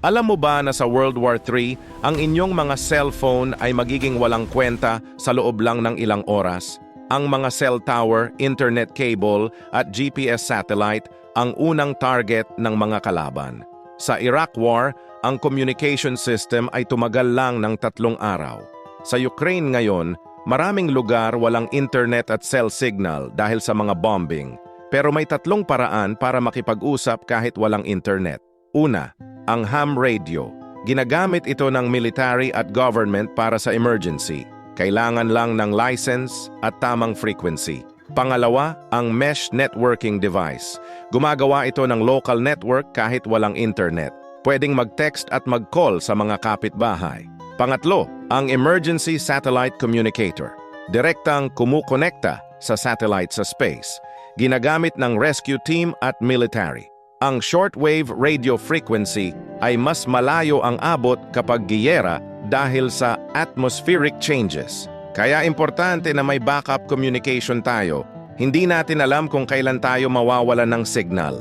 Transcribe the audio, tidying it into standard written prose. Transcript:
Alam mo ba na sa World War III, ang inyong mga cellphone ay magiging walang kwenta sa loob lang ng ilang oras? Ang mga cell tower, internet cable at GPS satellite ang unang target ng mga kalaban. Sa Iraq War, ang communication system ay tumagal lang ng 3 araw. Sa Ukraine ngayon, maraming lugar walang internet at cell signal dahil sa mga bombing. Pero may 3 paraan para makipag-usap kahit walang internet. Una, ang ham radio. Ginagamit ito ng military at government para sa emergency. Kailangan lang ng license at tamang frequency. Pangalawa, ang mesh networking device. Gumagawa ito ng local network kahit walang internet. Pwedeng mag-text at mag-call sa mga kapitbahay. Pangatlo, ang emergency satellite communicator. Direktang kumukonekta sa satellite sa space. Ginagamit ng rescue team at military. Ang shortwave radio frequency ay mas malayo ang abot kapag giyera dahil sa atmospheric changes. Kaya importante na may backup communication tayo. Hindi natin alam kung kailan tayo mawawalan ng signal.